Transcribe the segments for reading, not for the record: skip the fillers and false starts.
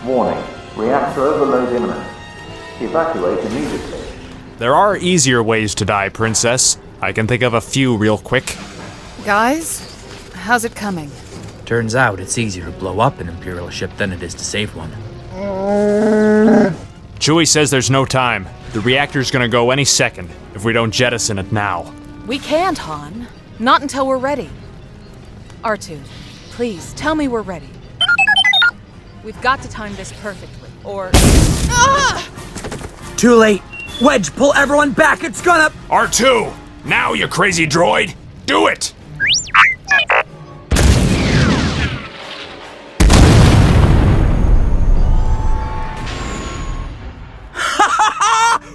Warning, reactor overload imminent. Evacuate immediately. There are easier ways to die, Princess. I can think of a few real quick. Guys, how's it coming? Turns out it's easier to blow up an Imperial ship than it is to save one. Chewie says there's no time. The reactor's gonna go any second if we don't jettison it now. We can't, Han. Not until we're ready. R2, please, tell me we're ready. We've got to time this perfectly, or... Ah! Too late! Wedge, pull everyone back, it's gonna... R2! Now, you crazy droid! Do it!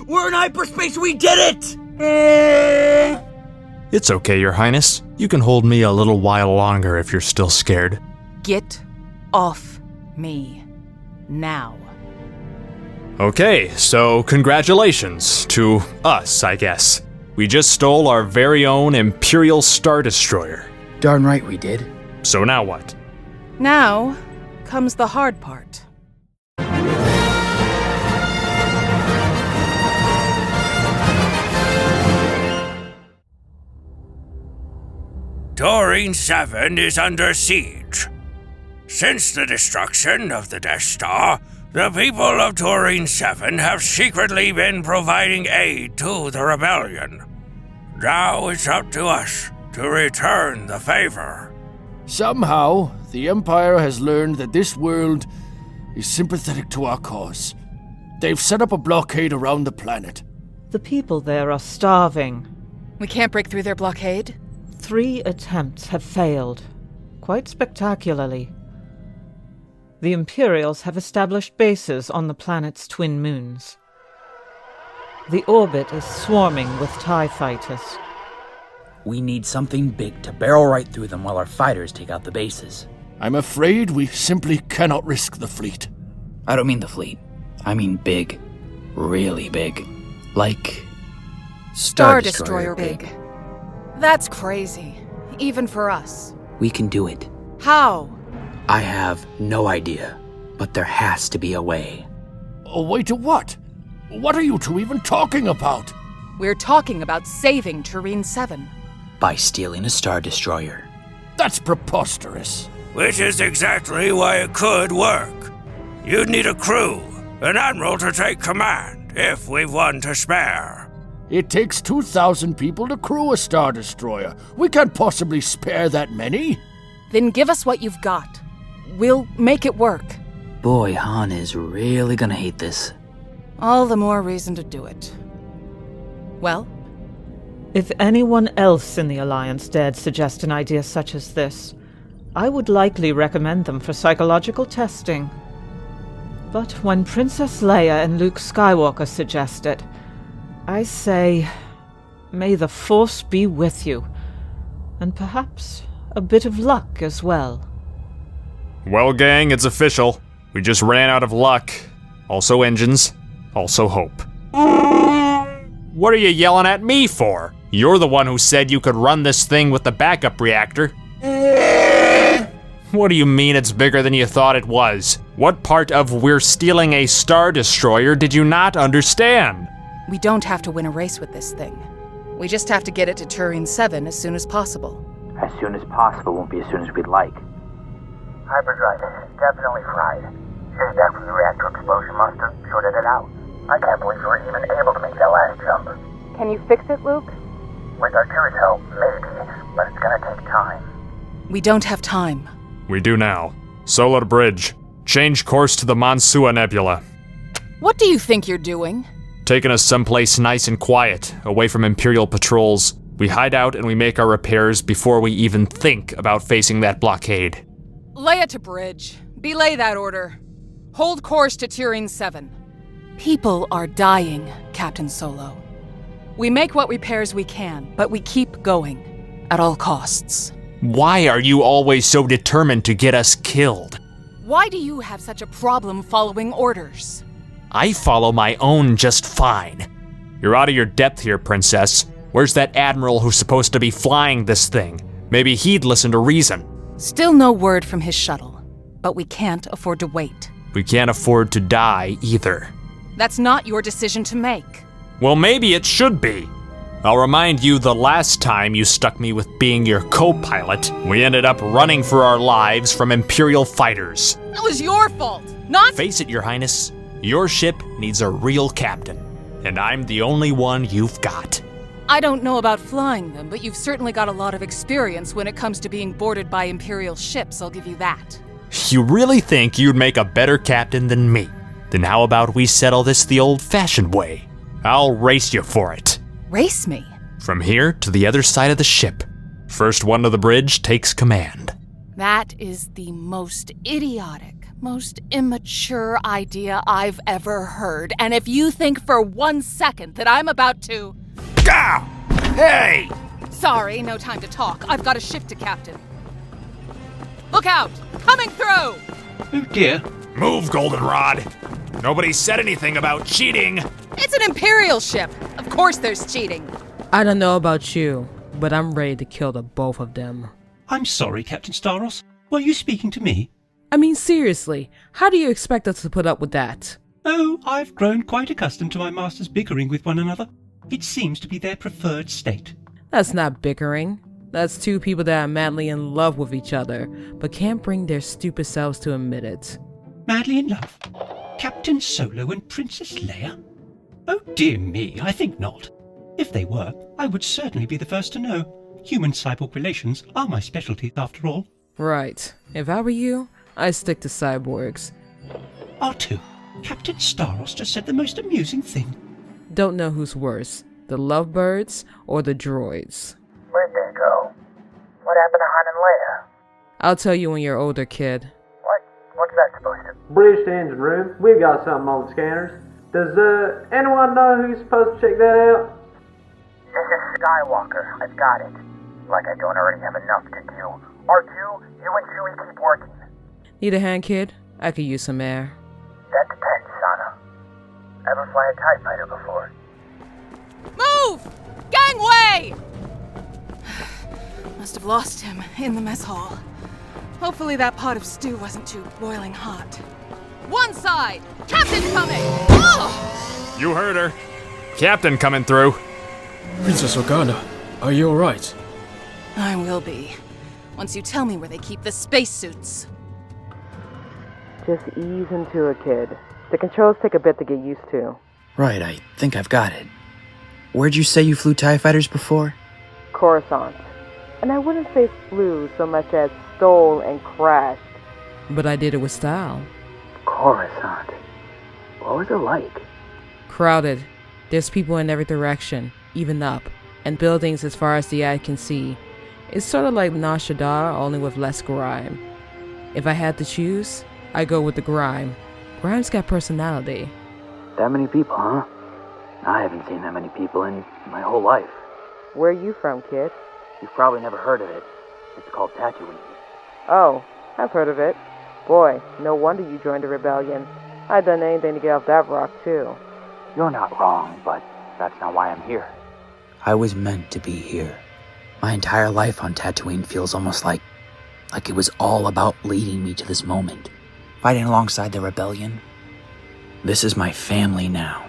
We're in hyperspace, we did it! It's okay, Your Highness. You can hold me a little while longer if you're still scared. Get off me. Now. Okay, so congratulations to us, I guess. We just stole our very own Imperial Star Destroyer. Darn right we did. So now what? Now comes the hard part. Taurine 7 is under siege. Since the destruction of the Death Star, the people of Taurine 7 have secretly been providing aid to the rebellion. Now it's up to us to return the favor. Somehow, the Empire has learned that this world is sympathetic to our cause. They've set up a blockade around the planet. The people there are starving. We can't break through their blockade? 3 attempts have failed, quite spectacularly. The Imperials have established bases on the planet's twin moons. The orbit is swarming with TIE fighters. We need something big to barrel right through them while our fighters take out the bases. I'm afraid we simply cannot risk the fleet. I don't mean the fleet. I mean big. Really big. Like... Star Destroyer big. That's crazy, even for us. We can do it. How? I have no idea, but there has to be a way. A way to what? What are you two even talking about? We're talking about saving Taurine 7. By stealing a Star Destroyer. That's preposterous. Which is exactly why it could work. You'd need a crew, an admiral to take command, if we've one to spare. It takes 2,000 people to crew a Star Destroyer. We can't possibly spare that many. Then give us what you've got. We'll make it work. Boy, Han is really gonna hate this. All the more reason to do it. Well? If anyone else in the Alliance dared suggest an idea such as this, I would likely recommend them for psychological testing. But when Princess Leia and Luke Skywalker suggest it, I say, may the Force be with you, and perhaps a bit of luck as well. Well, gang, it's official. We just ran out of luck. Also engines. Also hope. What are you yelling at me for? You're the one who said you could run this thing with the backup reactor. What do you mean it's bigger than you thought it was? What part of we're stealing a Star Destroyer did you not understand? We don't have to win a race with this thing. We just have to get it to Taurine 7 as soon as possible. As soon as possible won't be as soon as we'd like. Hyperdrive is definitely fried. Feedback from the reactor explosion must have shorted it out. I can't believe we were even able to make that last jump. Can you fix it, Luke? With Arturia's help, maybe, but it's gonna take time. We don't have time. We do now. Solar Bridge. Change course to the Mansua Nebula. What do you think you're doing? Taking us someplace nice and quiet, away from Imperial patrols. We hide out and we make our repairs before we even think about facing that blockade. Leia to bridge. Belay that order. Hold course to Taurine 7. People are dying, Captain Solo. We make what repairs we can, but we keep going. At all costs. Why are you always so determined to get us killed? Why do you have such a problem following orders? I follow my own just fine. You're out of your depth here, Princess. Where's that admiral who's supposed to be flying this thing? Maybe he'd listen to reason. Still no word from his shuttle, but we can't afford to wait. we can't afford to die either. That's not your decision to make. Well, maybe it should be. I'll remind you the last time you stuck me with being your co-pilot, we ended up running for our lives from Imperial fighters. That was your fault, not— Face it, Your Highness, your ship needs a real captain, and I'm the only one you've got. I don't know about flying them, but you've certainly got a lot of experience when it comes to being boarded by Imperial ships, I'll give you that. You really think you'd make a better captain than me? Then how about we settle this the old-fashioned way? I'll race you for it. Race me? From here to the other side of the ship. First one to the bridge takes command. That is the most idiotic, most immature idea I've ever heard. And if you think for 1 second that I'm about to— Gah! Hey! Sorry, no time to talk. I've got a ship to captain. Look out! Coming through! Oh dear. Move, Goldenrod. Nobody said anything about cheating. It's an Imperial ship. Of course there's cheating. I don't know about you, but I'm ready to kill the both of them. I'm sorry, Captain Starros. Were you speaking to me? I mean, seriously, how do you expect us to put up with that? Oh, I've grown quite accustomed to my masters bickering with one another. It seems to be their preferred state. That's not bickering. That's two people that are madly in love with each other, but can't bring their stupid selves to admit it. Madly in love? Captain Solo and Princess Leia? Oh dear me, I think not. If they were, I would certainly be the first to know. Human-cyborg relations are my specialty, after all. Right. If I were you, I'd stick to cyborgs. R2, Captain Starros just said the most amusing thing. Don't know who's worse, the lovebirds or the droids. Where'd they go? What happened to Han and Leia? I'll tell you when you're older, kid. What's that supposed to— Bridge to engine room. We've got something on the scanners. Does anyone know who's supposed to check that out? This is Skywalker. I've got it. Like I don't already have enough to do. R2, you and Chewie keep working. Need a hand, kid? I could use some air. That depends, Sana. Ever fly a TIE fighter before? Move! Gangway! Must have lost him in the mess hall. Hopefully that pot of stew wasn't too boiling hot. One side! Captain coming! Oh! You heard her. Captain coming through. Princess Organa, are you alright? I will be. Once you tell me where they keep the spacesuits. Just ease into it, kid. The controls take a bit to get used to. Right, I think I've got it. Where'd you say you flew TIE fighters before? Coruscant. And I wouldn't say flew so much as stole and crashed. But I did it with style. Coruscant. What was it like? Crowded. There's people in every direction, even up, and buildings as far as the eye can see. It's sort of like Nar Shaddaa, only with less grime. If I had to choose, I'd go with the grime. Grime's got personality. That many people, huh? I haven't seen that many people in my whole life. Where are you from, kid? You've probably never heard of it. It's called Tatooine. Oh, I've heard of it. Boy, no wonder you joined the rebellion. I'd done anything to get off that rock, too. You're not wrong, but that's not why I'm here. I was meant to be here. My entire life on Tatooine feels almost like it was all about leading me to this moment. Fighting alongside the rebellion. This is my family now.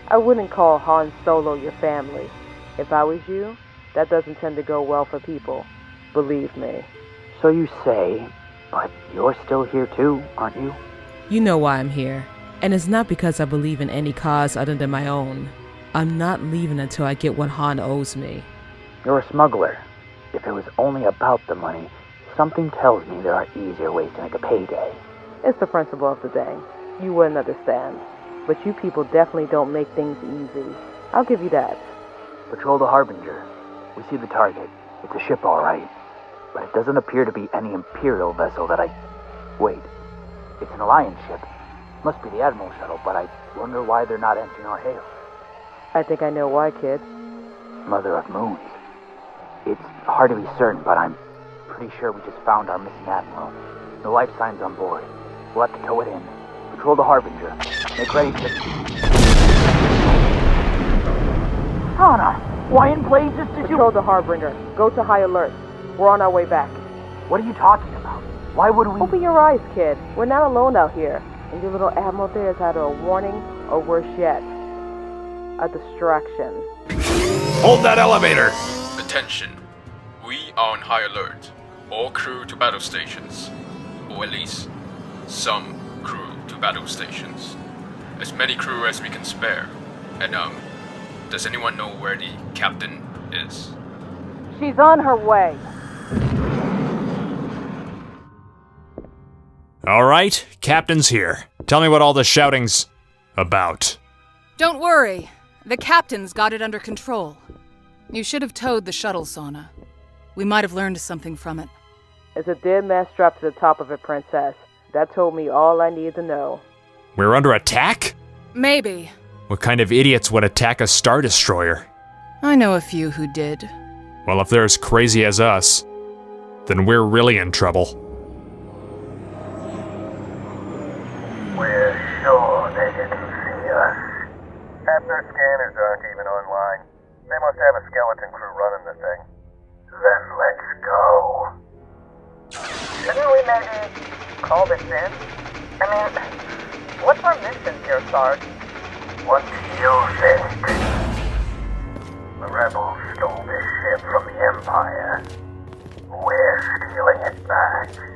I wouldn't call Han Solo your family. If I was you, that doesn't tend to go well for people. Believe me. So you say, but you're still here too, aren't you? You know why I'm here. And it's not because I believe in any cause other than my own. I'm not leaving until I get what Han owes me. You're a smuggler. If it was only about the money, something tells me there are easier ways to make a payday. It's the principle of the day. You wouldn't understand. But you people definitely don't make things easy. I'll give you that. Patrol the Harbinger. We see the target. It's a ship, all right. But it doesn't appear to be any Imperial vessel that Wait. It's an Alliance ship. Must be the Admiral shuttle, but I wonder why they're not answering our hail. I think I know why, kid. Mother of Moons. It's hard to be certain, but I'm pretty sure we just found our missing Admiral. No life signs on board. We'll have to tow it in. Patrol the Harbinger. Make ready to... Hana! Why in blazes did you... Patrol the Harbinger. Go to high alert. We're on our way back. What are you talking about? Why would we... Open your eyes, kid. We're not alone out here. And your little admiral there is either a warning or worse yet, a distraction. Hold that elevator! Attention. We are on high alert. All crew to battle stations. Or at least, some crew to battle stations. As many crew as we can spare. And, does anyone know where the captain is? She's on her way. Alright, Captain's here. Tell me what all the shouting's about. Don't worry. The captain's got it under control. You should have towed the shuttle, Sauna. We might have learned something from it. It's a dead man strapped to the top of it, Princess. That told me all I needed to know. We're under attack? Maybe. What kind of idiots would attack a Star Destroyer? I know a few who did. Well, if they're as crazy as us, then we're really in trouble. We're sure they didn't see us. Half their scanners aren't even online. They must have a skeleton crew running the thing. Then let's go. Shouldn't we maybe call this in? I mean, what's our mission here, Sarge? What do you think? The rebels stole this ship from the Empire. We're stealing it back.